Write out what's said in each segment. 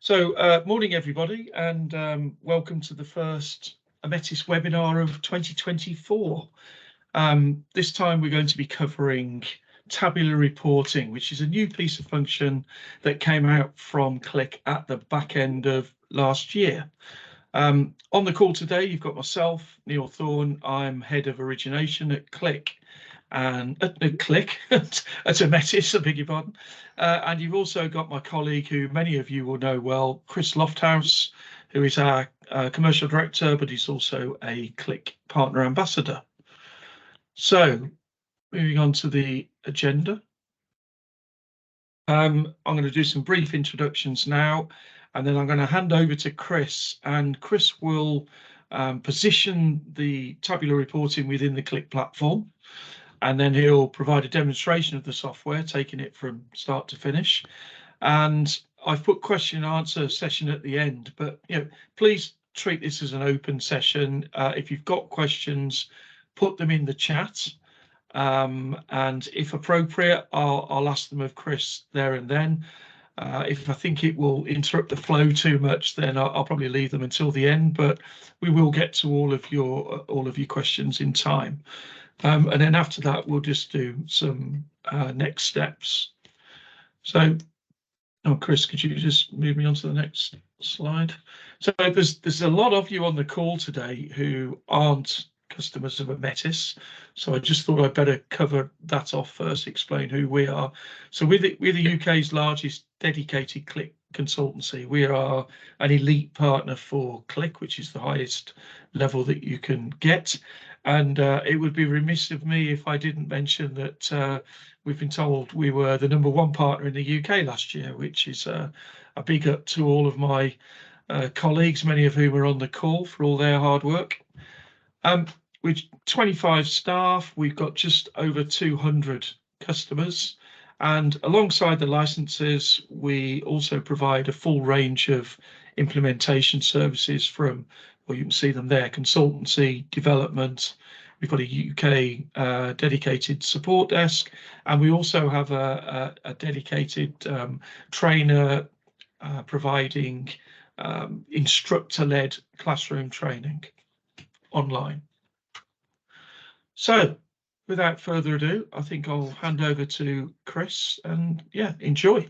Morning everybody, and welcome to the first Ometis webinar of 2024. This time we're going to be covering tabular reporting, which is a new piece of function that came out from Qlik at the back end of last year. On the call today, you've got myself, Neil Thorne. I'm head of origination at Qlik, and at Ometis, I beg your pardon. And you've also got my colleague, who many of you will know well, Chris Lofthouse, who is our commercial director, but he's also a Qlik partner ambassador. So, moving on to the agenda. I'm going to do some brief introductions now, and then I'm going to hand over to Chris, and Chris will position the tabular reporting within the Qlik platform. And then he'll provide a demonstration of the software, taking it from start to finish. And I've put question and answer session at the end, but please treat this as an open session. If you've got questions, put them in the chat, and if appropriate, I'll ask them of Chris there and then. If I think it will interrupt the flow too much, then I'll probably leave them until the end. But we will get to all of your questions in time. And then after that, we'll just do some next steps. So, Chris, could you just move me on to the next slide? So there's a lot of you on the call today who aren't customers of Ometis, so I just thought I'd better cover that off first, explain who we are. So we're the UK's largest dedicated Qlik consultancy. We are an elite partner for Qlik, which is the highest level that you can get. And it would be remiss of me if I didn't mention that we've been told we were the #1 partner in the UK last year, which is a big up to all of my colleagues, many of whom are on the call, for all their hard work. With 25 staff, we've got just over 200 customers. And alongside the licenses, we also provide a full range of implementation services from, well, you can see them there, consultancy, development. We've got a UK dedicated support desk, and we also have a dedicated trainer providing instructor-led classroom training online. So, without further ado, I think I'll hand over to Chris, and enjoy.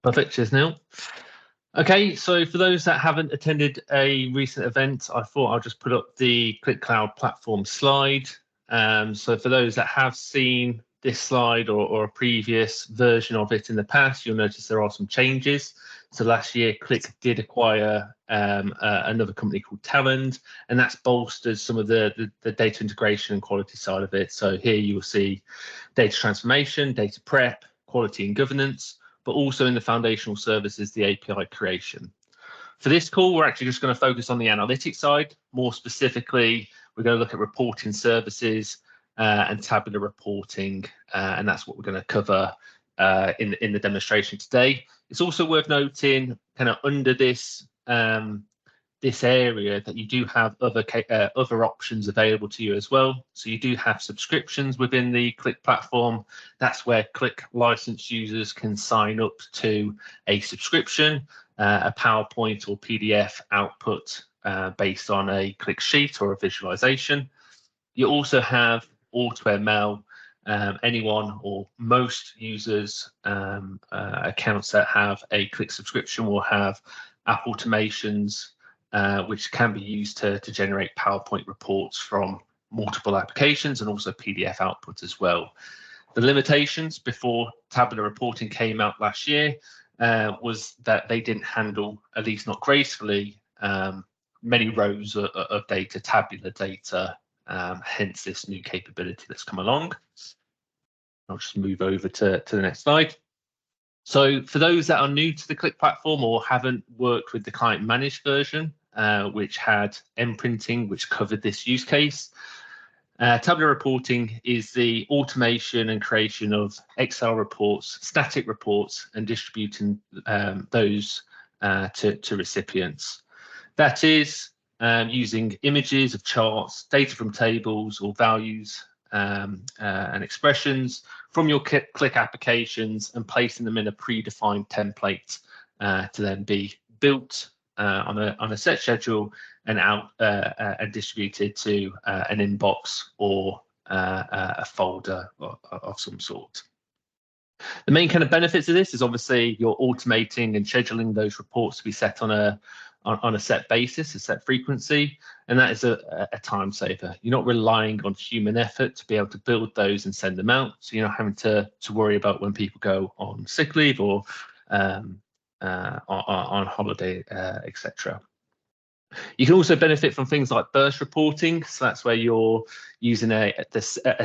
Perfect, cheers, Neil. Okay, so for those that haven't attended a recent event, I thought I'll just put up the Qlik Cloud platform slide. So for those that have seen this slide or a previous version of it in the past, you'll notice there are some changes. So last year, Qlik did acquire another company called Talend, and that's bolstered some of the data integration and quality side of it. So here you will see data transformation, data prep, quality and governance, but also in the foundational services, the API creation. For this call, we're actually just going to focus on the analytics side. More specifically, we're going to look at reporting services and tabular reporting, and that's what we're going to cover in the demonstration today. It's also worth noting, kind of under this this area, that you do have other options available to you as well. So you do have subscriptions within the Qlik platform. That's where Qlik license users can sign up to a subscription, a PowerPoint or PDF output based on a Qlik sheet or a visualization. You also have AutoML. Anyone or most users accounts that have a Qlik subscription will have app automations, which can be used to generate PowerPoint reports from multiple applications, and also PDF output as well. The limitations before tabular reporting came out last year was that they didn't handle, at least not gracefully, many rows of data, tabular data, hence this new capability that's come along. I'll just move over to the next slide. So for those that are new to the Qlik platform or haven't worked with the client managed version, which had imprinting, which covered this use case, tabular reporting is the automation and creation of Excel reports, static reports, and distributing those to recipients. That is using images of charts, data from tables or values and expressions from your Qlik applications, and placing them in a predefined template to then be built on a set schedule and out and distributed to an inbox or a folder of some sort. The main kind of benefits of this is obviously you're automating and scheduling those reports to be set on a set basis, a set frequency, and that is a time saver. You're not relying on human effort to be able to build those and send them out, so you're not having to worry about when people go on sick leave or on holiday, etc. You can also benefit from things like burst reporting, so that's where you're using a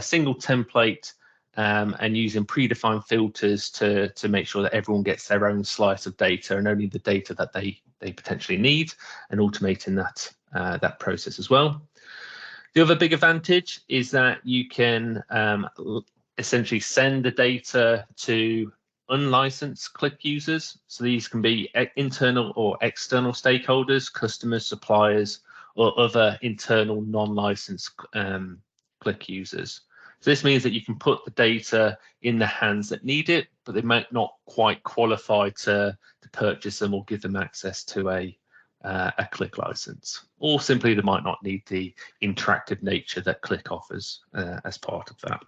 single template and using predefined filters to make sure that everyone gets their own slice of data and only the data that they potentially need, and automating that process as well. The other big advantage is that you can essentially send the data to unlicensed Qlik users. So these can be internal or external stakeholders, customers, suppliers, or other internal non-licensed Qlik users. So this means that you can put the data in the hands that need it, but they might not quite qualify to purchase them or give them access to a Qlik license, or simply they might not need the interactive nature that Qlik offers as part of that.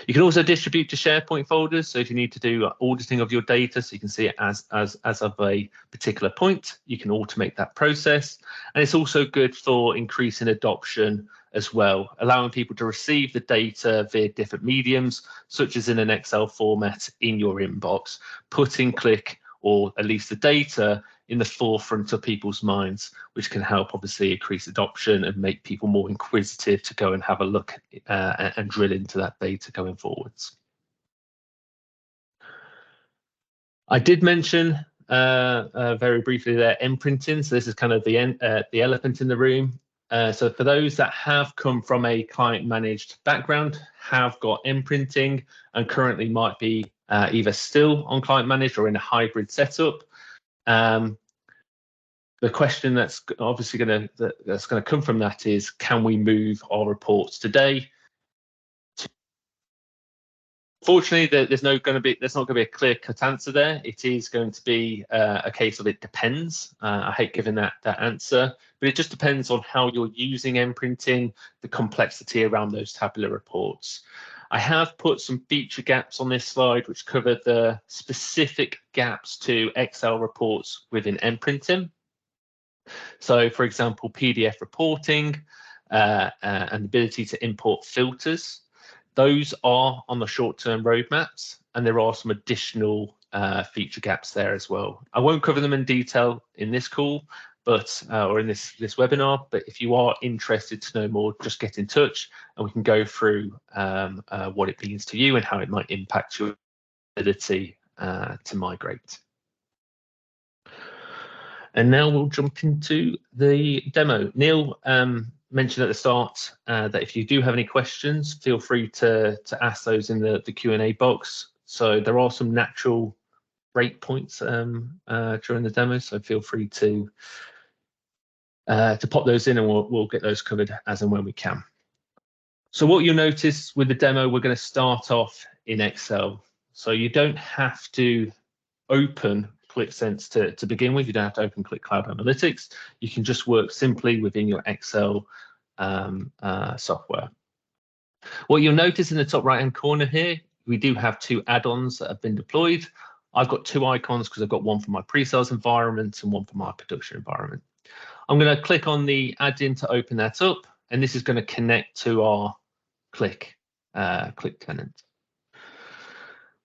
You can also distribute to SharePoint folders. So if you need to do auditing of your data, so you can see it as of a particular point, you can automate that process. And it's also good for increasing adoption as well, allowing people to receive the data via different mediums, such as in an Excel format in your inbox, putting Qlik, or at least the data, in the forefront of people's minds, which can help obviously increase adoption and make people more inquisitive to go and have a look and drill into that data going forwards. I did mention very briefly there imprinting, so this is kind of the elephant in the room. So for those that have come from a client managed background, have got imprinting, and currently might be either still on client managed or in a hybrid setup, the question that's obviously going to come from that is, can we move our reports today? Fortunately, there's not going to be a clear-cut answer there. It is going to be a case of it depends. I hate giving that answer, but it just depends on how you're using imprinting, the complexity around those tabular reports. I have put some feature gaps on this slide which cover the specific gaps to Excel reports within imprinting. So, for example, PDF reporting and the ability to import filters. Those are on the short-term roadmaps, and there are some additional feature gaps there as well. I won't cover them in detail in this call, but or in this webinar. But if you are interested to know more, just get in touch, and we can go through what it means to you and how it might impact your ability to migrate. And now we'll jump into the demo. Neil mentioned at the start that if you do have any questions, feel free to ask those in the Q&A box. So there are some natural breakpoints during the demo, so feel free to pop those in, and we'll get those covered as and when we can. So what you'll notice with the demo, we're going to start off in Excel. So you don't have to open Qlik Sense to begin with. You don't have to open Qlik Cloud Analytics. You can just work simply within your Excel software. What you'll notice in the top right hand corner here, we do have two add-ons that have been deployed. I've got two icons because I've got one for my pre-sales environment and one for my production environment. I'm going to click on the add-in to open that up, and this is going to connect to our Qlik tenant.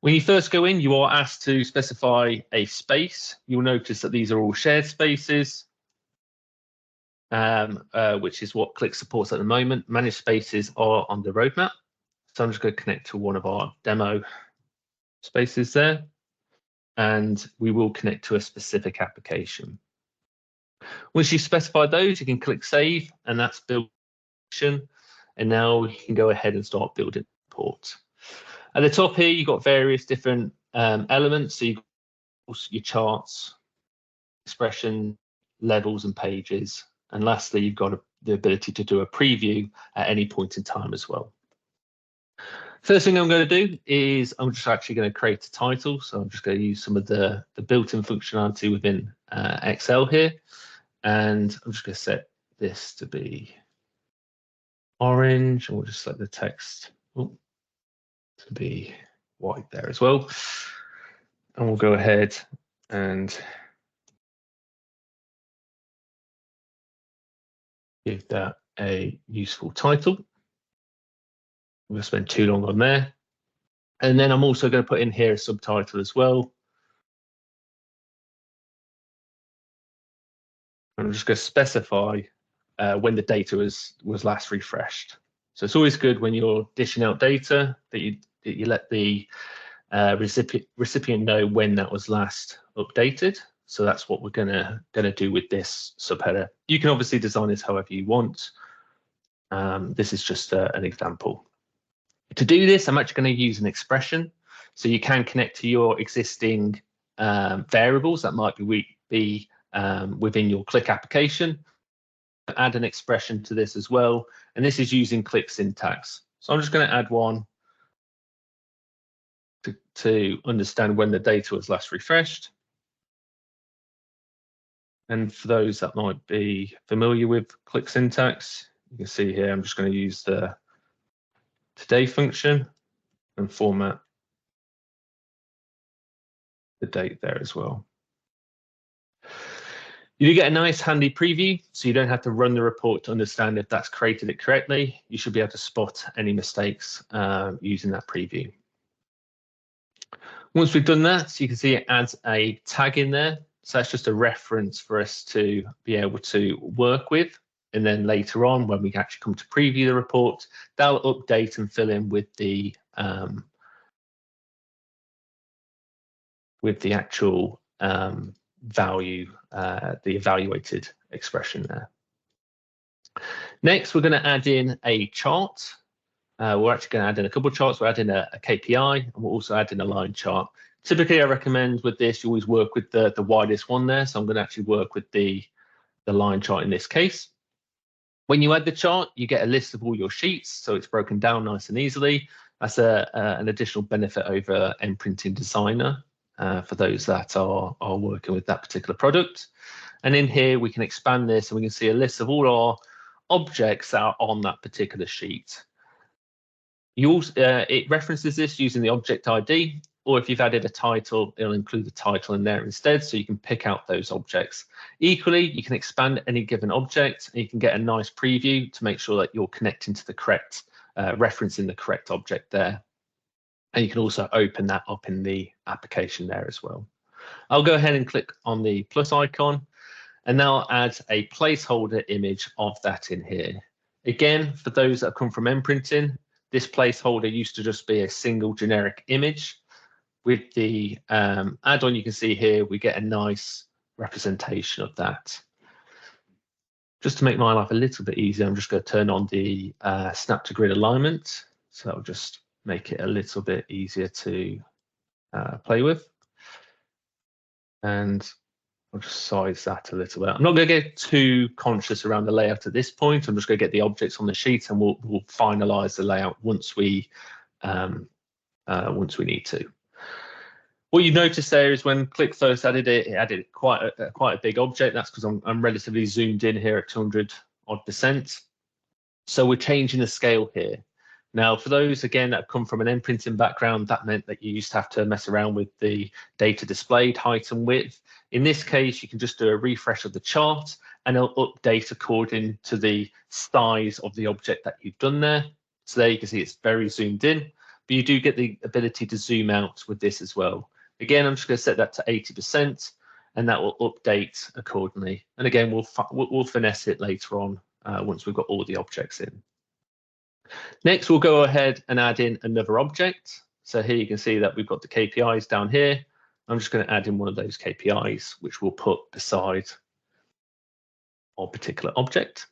When you first go in, you are asked to specify a space. You'll notice that these are all shared spaces, which is what Qlik supports at the moment. Managed spaces are on the roadmap. So I'm just going to connect to one of our demo spaces there, and we will connect to a specific application. Once you specify those, you can click Save, and that's built. And now we can go ahead and start building reports. At the top here, you've got various different elements. So you've got your charts, expression, levels, and pages. And lastly, you've got the ability to do a preview at any point in time as well. First thing I'm going to do is I'm just actually going to create a title. So I'm just going to use some of the built-in functionality within Excel here. And I'm just going to set this to be orange, and we'll just set the text to be white there as well. And we'll go ahead and give that a useful title. I'm going to spend too long on there. And then I'm also going to put in here a subtitle as well. I'm just going to specify when the data was last refreshed. So it's always good when you're dishing out data that you let the recipient know when that was last updated. So that's what we're gonna do with this subheader. You can obviously design this however you want. This is just an example. To do this, I'm actually going to use an expression. So you can connect to your existing variables that might be within your Qlik application. Add an expression to this as well, and this is using Qlik syntax. So I'm just going to add one to understand when the data was last refreshed. And for those that might be familiar with Qlik syntax, you can see here I'm just going to use the today function and format the date there as well. You do get a nice handy preview, so you don't have to run the report to understand if that's created it correctly. You should be able to spot any mistakes using that preview. Once we've done that, you can see it adds a tag in there. So that's just a reference for us to be able to work with. And then later on, when we actually come to preview the report, that'll update and fill in with the actual value, the evaluated expression there. Next, we're going to add in a chart. We're actually going to add in a couple of charts. We're adding a KPI, and we'll also add in a line chart. Typically, I recommend with this, you always work with the widest one there. So I'm going to actually work with the line chart in this case. When you add the chart, you get a list of all your sheets. So it's broken down nice and easily. That's an additional benefit over Printing Designer for those that are working with that particular product. And in here, we can expand this and we can see a list of all our objects that are on that particular sheet. It references this using the object ID, or if you've added a title, it'll include the title in there instead, so you can pick out those objects. Equally, you can expand any given object, and you can get a nice preview to make sure that you're connecting to the correct, referencing the correct object there. And you can also open that up in the application there as well. I'll go ahead and click on the plus icon, and now I'll add a placeholder image of that in here. Again, for those that come from Printing, this placeholder used to just be a single generic image. With the add-on, you can see here, we get a nice representation of that. Just to make my life a little bit easier, I'm just going to turn on the snap to grid alignment. So that'll just make it a little bit easier to play with. And I'll just size that a little bit. I'm not going to get too conscious around the layout at this point. I'm just going to get the objects on the sheet, and we'll finalize the layout once we need to. What you notice there is when Qlik first added it, it added quite a big object. That's because I'm relatively zoomed in here at 200%. So we're changing the scale here. Now, for those, again, that come from an Printing background, that meant that you used to have to mess around with the data displayed, height and width. In this case, you can just do a refresh of the chart, and it'll update according to the size of the object that you've done there. So there you can see it's very zoomed in, but you do get the ability to zoom out with this as well. Again, I'm just going to set that to 80%, and that will update accordingly. And again, we'll finesse it later on once we've got all the objects in. Next, we'll go ahead and add in another object. So here you can see that we've got the KPIs down here. I'm just going to add in one of those KPIs, which we'll put beside our particular object.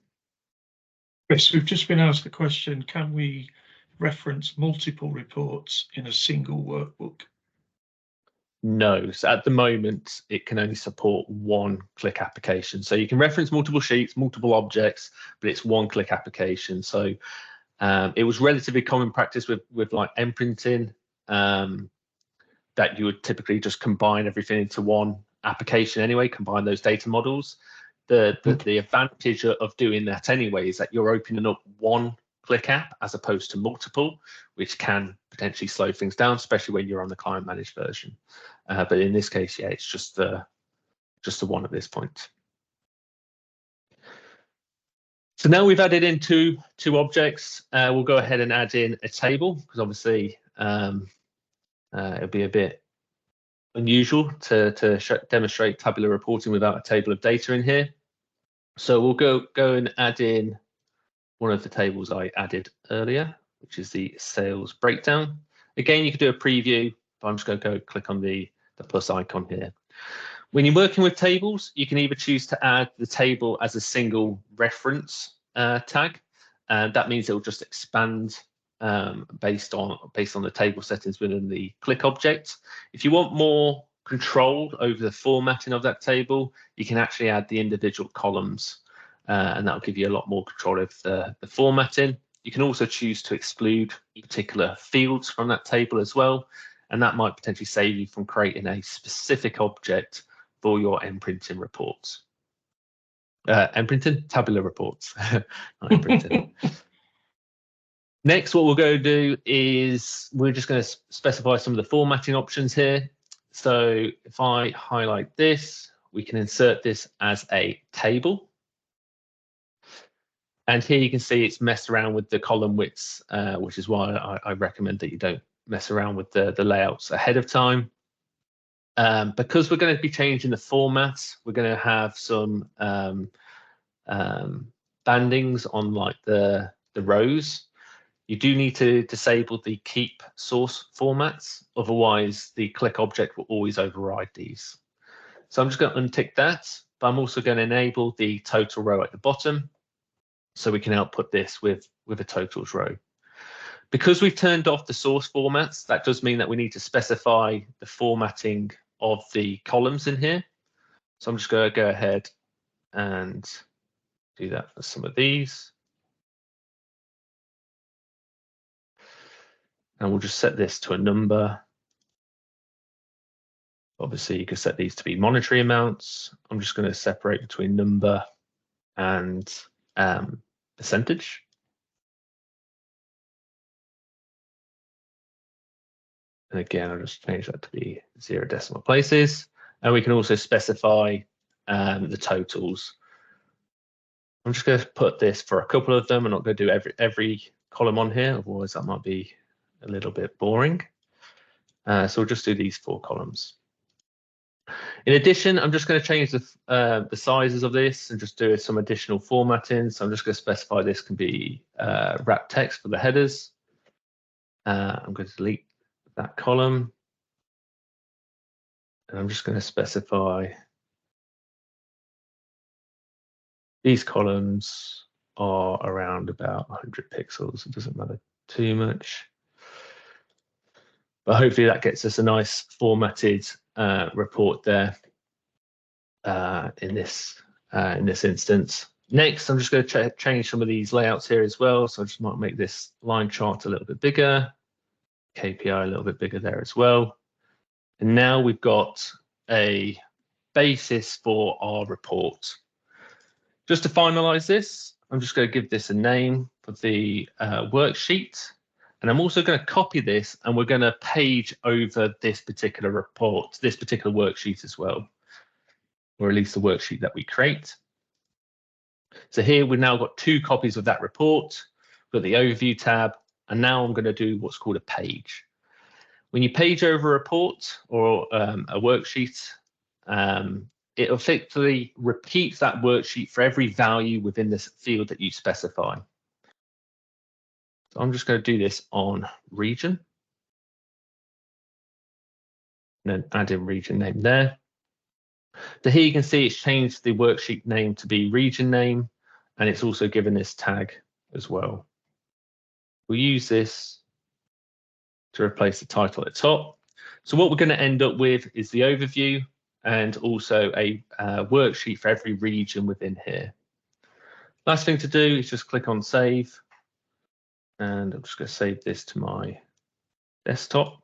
Chris, we've just been asked the question, can we reference multiple reports in a single workbook? No, so at the moment, it can only support one Qlik application. So you can reference multiple sheets, multiple objects, but it's one Qlik application. So It was relatively common practice with like M printing, that you would typically just combine everything into one application anyway, combine those data models. The advantage of doing that anyway is that you're opening up one Qlik app as opposed to multiple, which can potentially slow things down, especially when you're on the client managed version. But in this case, yeah, it's just the one at this point. So now we've added in two objects. We'll go ahead and add in a table, because obviously it'll be a bit unusual to demonstrate tabular reporting without a table of data in here. So we'll go and add in one of the tables I added earlier, which is the sales breakdown. Again, you could do a preview, but I'm just going to go click on the plus icon here. When you're working with tables, you can either choose to add the table as a single reference tag, and that means it will just expand based on the table settings within the Qlik object. If you want more control over the formatting of that table, you can actually add the individual columns, and that'll give you a lot more control over the formatting. You can also choose to exclude particular fields from that table as well, and that might potentially save you from creating a specific object for your M-printing reports. M-printing? Tabular reports, not M-printing. Next, what we'll go do is we're just going to specify some of the formatting options here. So if I highlight this, we can insert this as a table. And here you can see it's messed around with the column widths, which is why I recommend that you don't mess around with the layouts ahead of time. Because we're going to be changing the format, we're going to have some bandings on like the rows. You do need to disable the keep source formats, otherwise the Qlik object will always override these. So I'm just going to untick that, but I'm also going to enable the total row at the bottom, so we can output this with a totals row. Because we've turned off the source formats, that does mean that we need to specify the formatting of the columns in here. So I'm just going to go ahead and do that for some of these. And we'll just set this to a number. Obviously, you could set these to be monetary amounts. I'm just going to separate between number and percentage. And again, I'll just change that to be 0 decimal places. And we can also specify the totals. I'm just going to put this for a couple of them. I'm not going to do every column on here, otherwise that might be a little bit boring. So we'll just do these 4 columns. In addition, I'm just going to change the sizes of this and just do some additional formatting. So I'm just going to specify this can be wrap text for the headers. I'm going to delete that column. And I'm just going to specify these columns are around about 100 pixels. It doesn't matter too much. But hopefully that gets us a nice formatted report there in this instance. Next, I'm just going to change some of these layouts here as well. So I just might make this line chart a little bit bigger, KPI a little bit bigger there as well. And now we've got a basis for our report. Just to finalize this, I'm just going to give this a name for the worksheet. And I'm also going to copy this, and we're going to page over this particular report, this particular worksheet as well, or at least the worksheet that we create. So here we've now got 2 copies of that report. We've got the overview tab, and now I'm going to do what's called a page. When you page over a report or a worksheet, it effectively repeats that worksheet for every value within this field that you specify. So I'm just going to do this on region, and then add in region name there. So here you can see it's changed the worksheet name to be region name, and it's also given this tag as well. We'll use this to replace the title at the top. So what we're going to end up with is the overview and also a worksheet for every region within here. Last thing to do is just click on save. And I'm just going to save this to my desktop.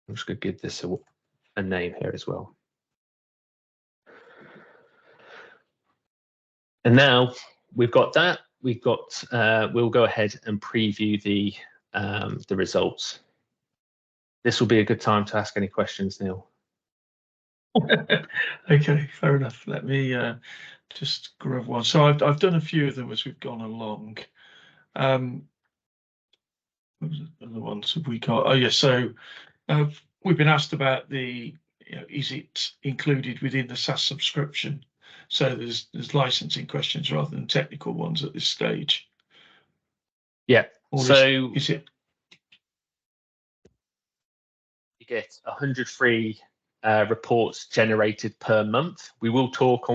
I'm just going to give this a name here as well. And now we've got that. We've got. We'll go ahead and preview the results. This will be a good time to ask any questions, Neil. Okay, fair enough. Let me just grab one. So I've done a few of them as we've gone along. What was the other ones have we got? Oh yeah, so we've been asked about the, is it included within the SaaS subscription? So there's licensing questions rather than technical ones at this stage. Yeah. Or so is it? You get 100 free reports generated per month. We will talk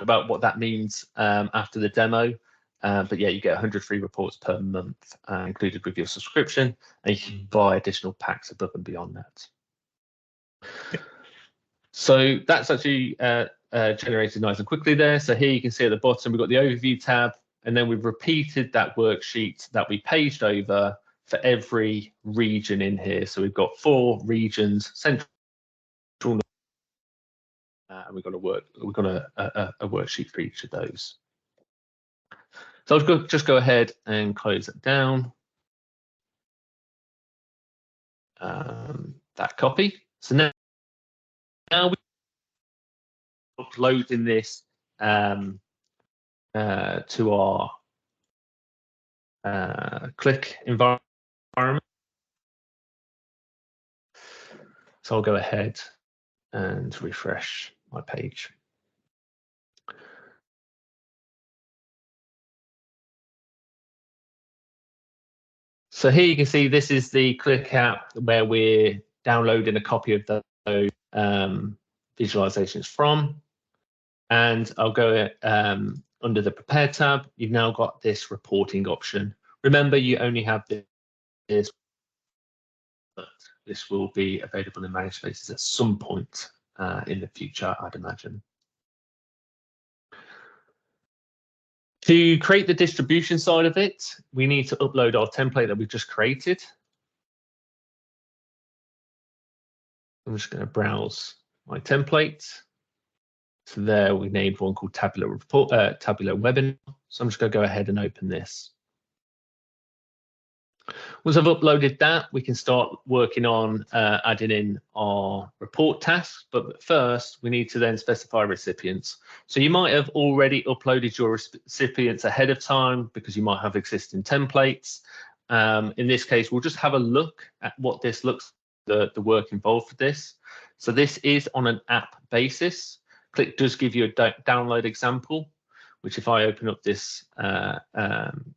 about what that means after the demo. But yeah, you get 100 free reports per month included with your subscription, and you can buy additional packs above and beyond that. So that's actually generated nice and quickly there. So here you can see at the bottom, we've got the overview tab, and then we've repeated that worksheet that we paged over for every region in here. So we've got 4 regions, central, and we've got a worksheet for each of those. So I'll just go ahead and close it down. That copy. So now we're uploading this to our Qlik environment. So I'll go ahead and refresh my page. So here you can see this is the Qlik app where we're downloading a copy of those visualizations from. And I'll go under the Prepare tab. You've now got this reporting option. Remember, you only have this, but this will be available in Managed Spaces at some point in the future, I'd imagine. To create the distribution side of it, we need to upload our template that we've just created. I'm just going to browse my template. So there we named one called Tabular Webinar. So I'm just going to go ahead and open this. Once I've uploaded that, we can start working on adding in our report tasks. But first, we need to then specify recipients. So you might have already uploaded your recipients ahead of time because you might have existing templates. In this case, we'll just have a look at what this looks, the work involved for this. So this is on an app basis. Qlik does give you a download example, which if I open up this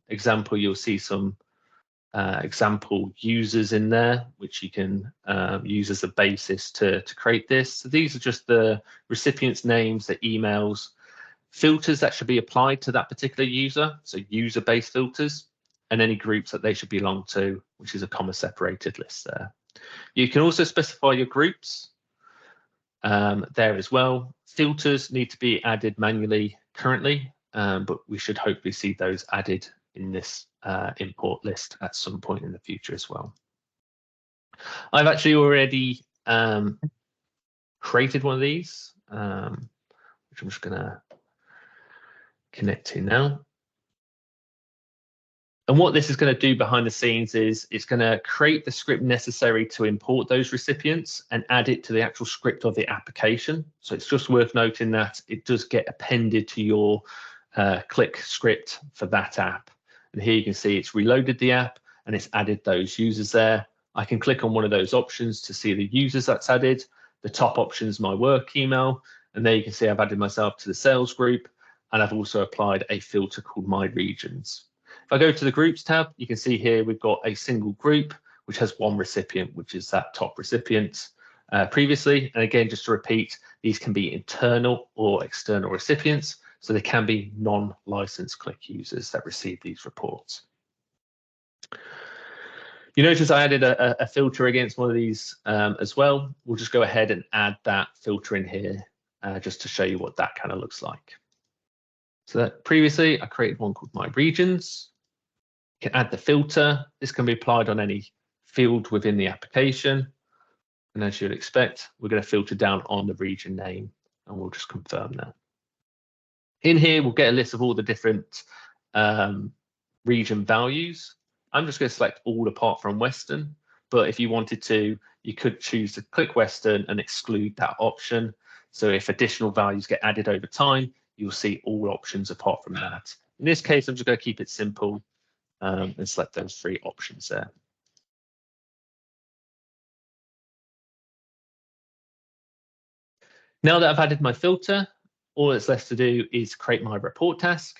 example, you'll see some example users in there, which you can use as a basis to create this. So these are just the recipients' names, the emails, filters that should be applied to that particular user, so user-based filters, and any groups that they should belong to, which is a comma-separated list there. You can also specify your groups there as well. Filters need to be added manually currently, but we should hopefully see those added in this import list at some point in the future as well. I've actually already created one of these, which I'm just going to connect to now. And what this is going to do behind the scenes is it's going to create the script necessary to import those recipients and add it to the actual script of the application. So it's just worth noting that it does get appended to your Qlik script for that app. And here you can see it's reloaded the app and it's added those users there. I can click on one of those options to see the users that's added. The top option is my work email. And there you can see I've added myself to the sales group, and I've also applied a filter called My Regions. If I go to the Groups tab, you can see here we've got a single group which has one recipient, which is that top recipient previously. And again, just to repeat, these can be internal or external recipients. So they can be non-licensed Qlik users that receive these reports. You notice I added a filter against one of these as well. We'll just go ahead and add that filter in here just to show you what that kind of looks like. So that previously I created one called My Regions. You can add the filter. This can be applied on any field within the application. And as you'd expect, we're going to filter down on the region name, and we'll just confirm that. In here, we'll get a list of all the different region values. I'm just going to select all apart from Western, but if you wanted to, you could choose to click Western and exclude that option. So if additional values get added over time, you'll see all options apart from that. In this case, I'm just going to keep it simple and select those 3 options there. Now that I've added my filter, all that's left to do is create my report task.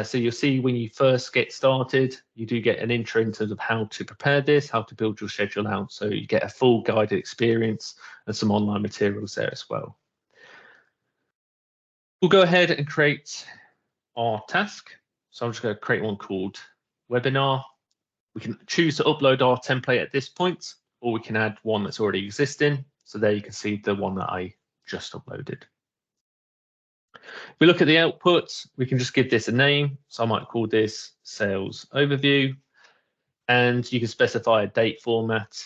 So you'll see when you first get started, you do get an intro in terms of how to prepare this, how to build your schedule out. So you get a full guided experience and some online materials there as well. We'll go ahead and create our task. So I'm just going to create one called webinar. We can choose to upload our template at this point, or we can add one that's already existing. So there you can see the one that I just uploaded. If we look at the output, we can just give this a name. So I might call this sales overview, and you can specify a date format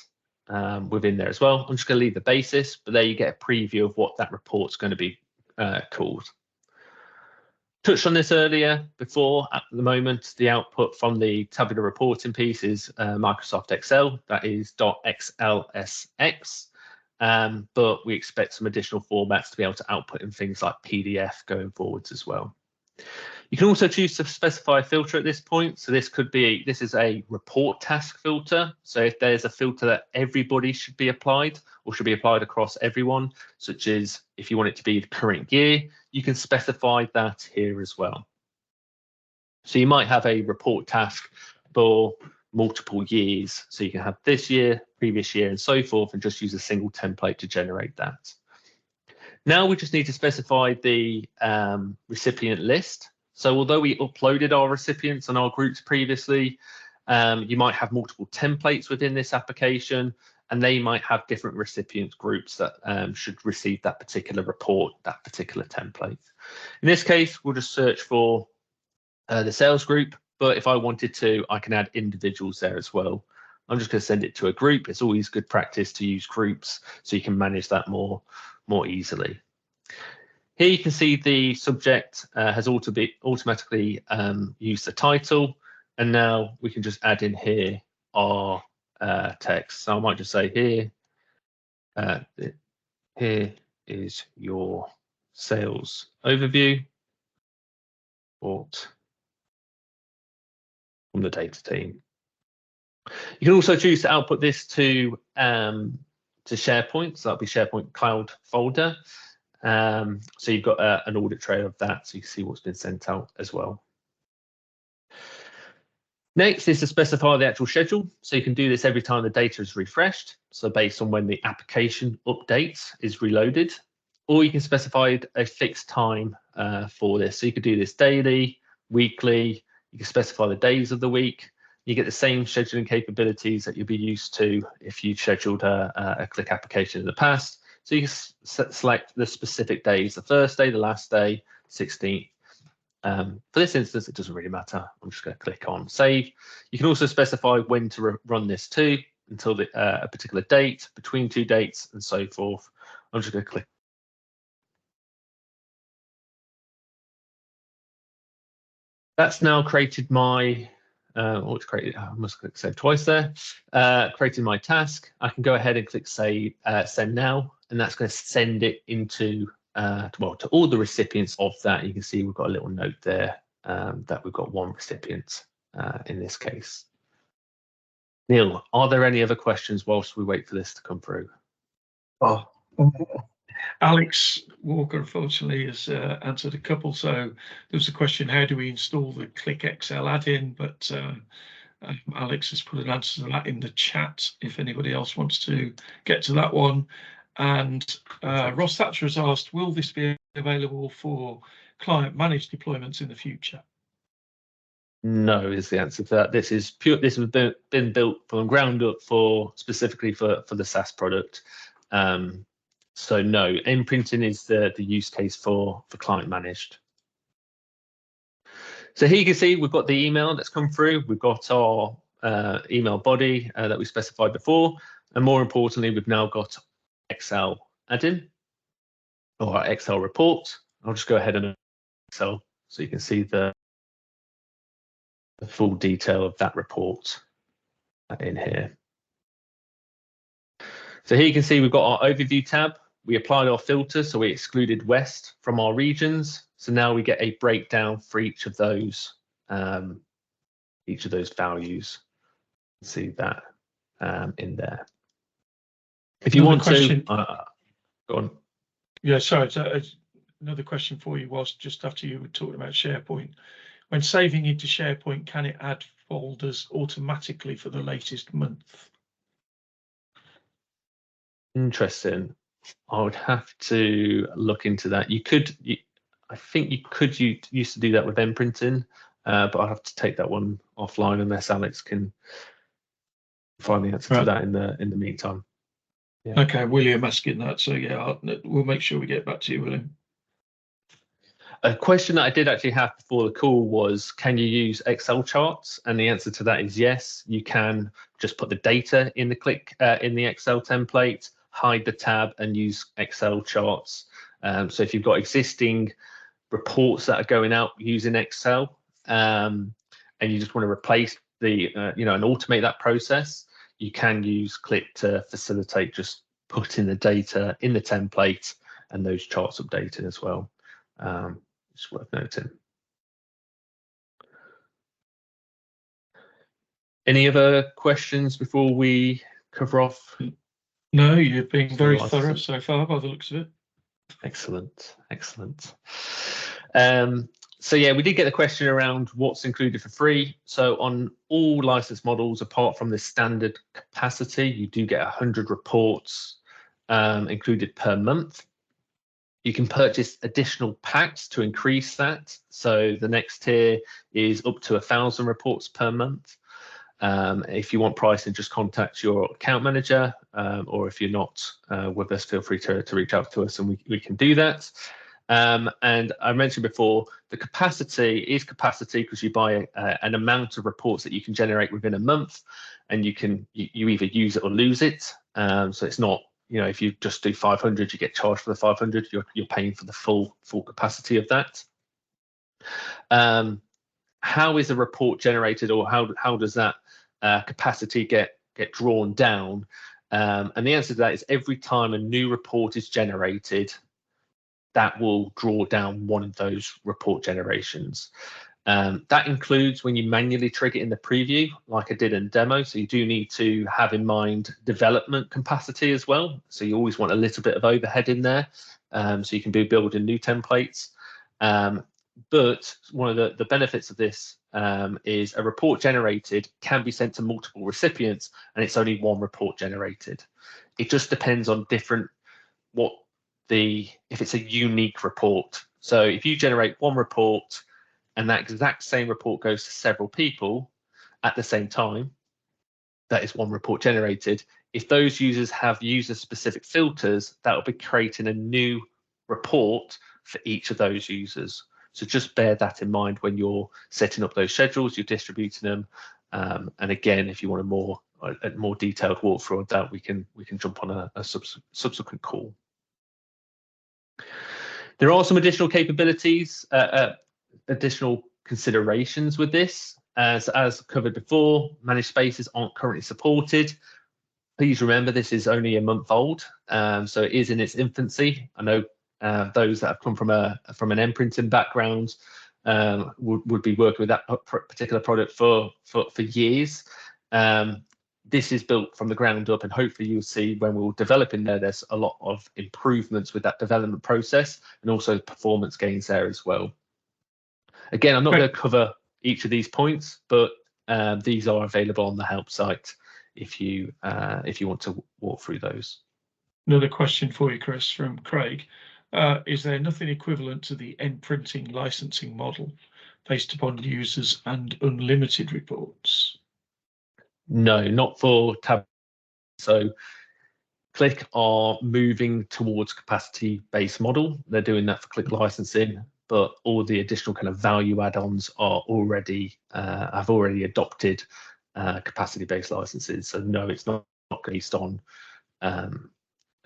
within there as well. I'm just going to leave the basis, but there you get a preview of what that report's going to be called. Touched on this earlier before. At the moment, the output from the tabular reporting piece is Microsoft Excel. That is .xlsx. But we expect some additional formats to be able to output in things like PDF going forwards as well. You can also choose to specify a filter at this point. So this is a report task filter. So if there's a filter that everybody should be applied or should be applied across everyone, such as if you want it to be the current year, you can specify that here as well. So you might have a report task for multiple years. So you can have this year, previous year, and so forth, and just use a single template to generate that. Now we just need to specify the recipient list. So although we uploaded our recipients and our groups previously, you might have multiple templates within this application, and they might have different recipient groups that should receive that particular report, that particular template. In this case, we'll just search for the sales group, but if I wanted to, I can add individuals there as well. I'm just going to send it to a group. It's always good practice to use groups so you can manage that more easily. Here you can see the subject has automatically used the title, and now we can just add in here our text. So I might just say here is your sales overview report from the data team. You can also choose to output this to SharePoint. So that'll be SharePoint Cloud folder. So you've got an audit trail of that, so you can see what's been sent out as well. Next is to specify the actual schedule. So you can do this every time the data is refreshed. So based on when the application updates is reloaded, or you can specify a fixed time for this. So you could do this daily, weekly. You can specify the days of the week. You get the same scheduling capabilities that you'll be used to if you scheduled a Qlik application in the past. So you can select the specific days, the first day, the last day, 16th. For this instance, it doesn't really matter. I'm just going to click on save. You can also specify when to run this to, until a particular date, between 2 dates, and so forth. I'm just going to click. That's now created my, it's created, I must click save twice there, created my task. I can go ahead and click save, send now, and that's going to send it into, to all the recipients of that. You can see we've got a little note there that we've got 1 recipient in this case. Neil, are there any other questions whilst we wait for this to come through? Oh, Alex Walker, unfortunately, has answered a couple. So there was a question, how do we install the Qlik Excel add-in? But Alex has put an answer to that in the chat if anybody else wants to get to that one. And Ross Thatcher has asked, will this be available for client managed deployments in the future? No is the answer to that. This is pure. This has been built from the ground up specifically for the SaaS product. So no, imprinting is the use case for client managed. So here you can see we've got the email that's come through. We've got our email body that we specified before. And more importantly, we've now got Excel add-in or our Excel report. I'll just go ahead and Excel so you can see the full detail of that report in here. So here you can see we've got our overview tab. We applied our filter, so we excluded West from our regions. So now we get a breakdown for each of those values. See that in there. If you want to, go on. Yeah, sorry. So, another question for you was just after you were talking about SharePoint. When saving into SharePoint, can it add folders automatically for the latest month? Interesting. I would have to look into that. You could, I think you could used to do that with imprinting, but I'll have to take that one offline unless Alex can find the answer to that in the meantime. Yeah. Okay, William asking that, so yeah, we'll make sure we get back to you, William. A question that I did actually have before the call was, can you use Excel charts? And the answer to that is yes. You can just put the data in the Qlik in the Excel template, hide the tab, and use Excel charts. So if you've got existing reports that are going out using Excel, and you just want to replace the and automate that process, you can use Qlik to facilitate just putting the data in the template and those charts updated as well. It's worth noting. Any other questions before we cover off? No, you've been very thorough so far by the looks of it. Excellent, excellent. So yeah, we did get a question around what's included for free. So on all license models, apart from the standard capacity, you do get 100 reports included per month. You can purchase additional packs to increase that. So the next tier is up to 1,000 reports per month. If you want pricing, just contact your account manager, or if you're not with us, feel free to reach out to us and we can do that. And I mentioned before, the capacity is capacity because you buy an amount of reports that you can generate within a month, and you either use it or lose it. So it's not, if you just do 500, you get charged for the 500. You're paying for the full capacity of that. How is a report generated, or how does that capacity get drawn down? And the answer to that is every time a new report is generated, that will draw down one of those report generations. That includes when you manually trigger in the preview, like I did in demo. So you do need to have in mind development capacity as well. So you always want a little bit of overhead in there, so you can be building new templates. But one of the benefits of this is a report generated can be sent to multiple recipients, and it's only one report generated. It just depends on if it's a unique report. So if you generate one report and that exact same report goes to several people at the same time, that is one report generated. If those users have user-specific filters, that will be creating a new report for each of those users. So just bear that in mind when you're setting up those schedules, you're distributing them. And again, if you want a more detailed walkthrough of that, we can jump on a subsequent call. There are some additional capabilities, additional considerations with this. As covered before, managed spaces aren't currently supported. Please remember this is only a month old, so it is in its infancy. I know those that have come from an imprinting background would be working with that particular product for years. This is built from the ground up, and hopefully you'll see when we'll develop in there's a lot of improvements with that development process and also performance gains there as well. Again, I'm not going to cover each of these points, but these are available on the help site if you want to walk through those. Another question for you, Chris, from Craig. Is there nothing equivalent to the imprinting licensing model based upon users and unlimited reports? No, not for Tabular. So Qlik are moving towards capacity-based model. They're doing that for Qlik licensing. but all the additional kind of value add-ons are already have already adopted capacity-based licenses. So no, it's not based on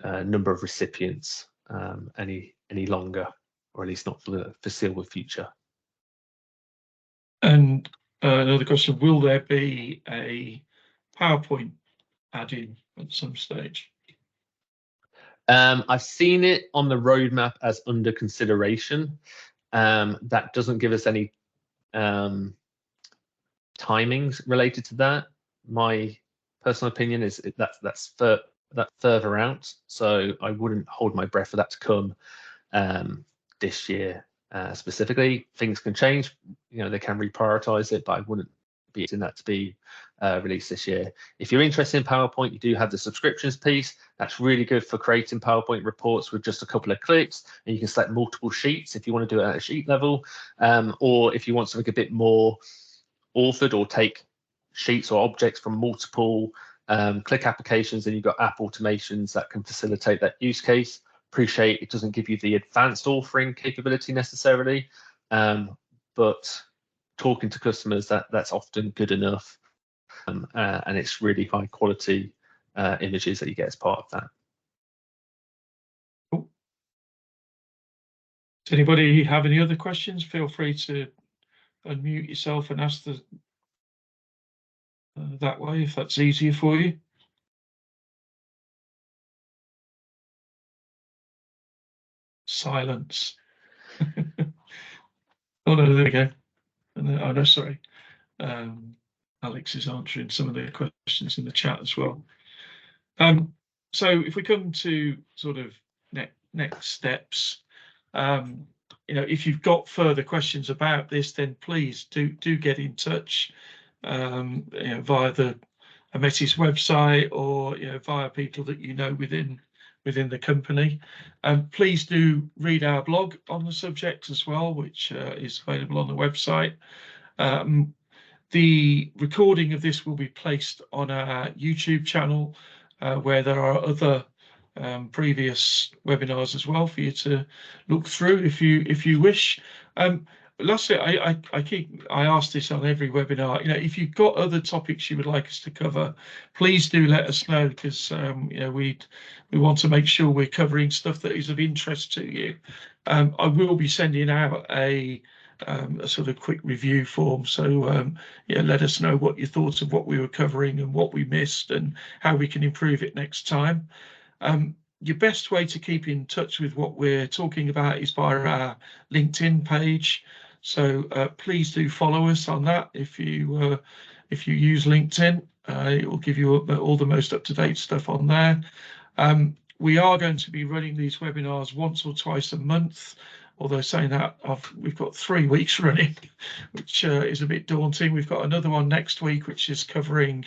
number of recipients any longer, or at least not for the foreseeable future. And another question, will there be a PowerPoint add-in at some stage? I've seen it on the roadmap as under consideration. That doesn't give us any timings related to that. My personal opinion is that's further out, so I wouldn't hold my breath for that to come this year specifically. Things can change, you know, they can reprioritize it, but I wouldn't be in that to be released this year. If you're interested in PowerPoint, you do have the subscriptions piece. That's really good for creating PowerPoint reports with just a couple of clicks, and you can select multiple sheets if you want to do it at a sheet level, or if you want something a bit more authored, or take sheets or objects from multiple Qlik applications, and you've got app automations that can facilitate that use case. Appreciate it doesn't give you the advanced authoring capability necessarily, but talking to customers, that's often good enough, and it's really high quality images that you get as part of that. Cool. Does anybody have any other questions? Feel free to unmute yourself and ask that way if that's easier for you. Silence. Oh no, there we go. Oh no, sorry. Alex is answering some of the questions in the chat as well. So if we come to sort of next steps, you know, if you've got further questions about this, then please do get in touch, you know, via the Ometis website, or, you know, via people that you know within the company. Please do read our blog on the subject as well, which is available on the website. The recording of this will be placed on our YouTube channel, where there are other previous webinars as well for you to look through if you wish. Lastly, I ask this on every webinar. You know, if you've got other topics you would like us to cover, please do let us know, because you know, we want to make sure we're covering stuff that is of interest to you. I will be sending out a sort of quick review form, so yeah, let us know what you thought of what we were covering and what we missed and how we can improve it next time. Your best way to keep in touch with what we're talking about is via our LinkedIn page. So please do follow us on that. If you use LinkedIn, it will give you all the most up-to-date stuff on there. We are going to be running these webinars once or twice a month, although saying that, we've got 3 weeks running, which is a bit daunting. We've got another one next week, which is covering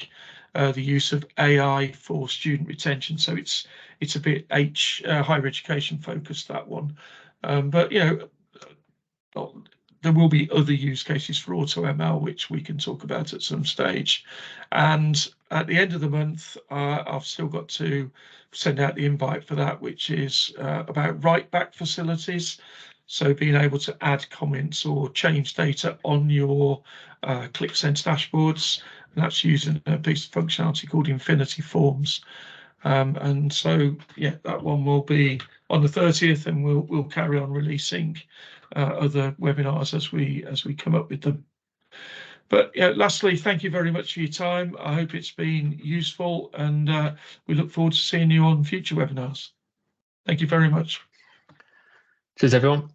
the use of AI for student retention. So it's a bit higher education focused, that one. But, you know, there will be other use cases for AutoML, which we can talk about at some stage. And at the end of the month, I've still got to send out the invite for that, which is about write-back facilities. So being able to add comments or change data on your Qlik Sense dashboards, and that's using a piece of functionality called Infinity Forms. And so, yeah, that one will be on the 30th, and we'll carry on releasing other webinars as we come up with them. But yeah, lastly, thank you very much for your time. I hope it's been useful, and we look forward to seeing you on future webinars. Thank you very much. Cheers, everyone.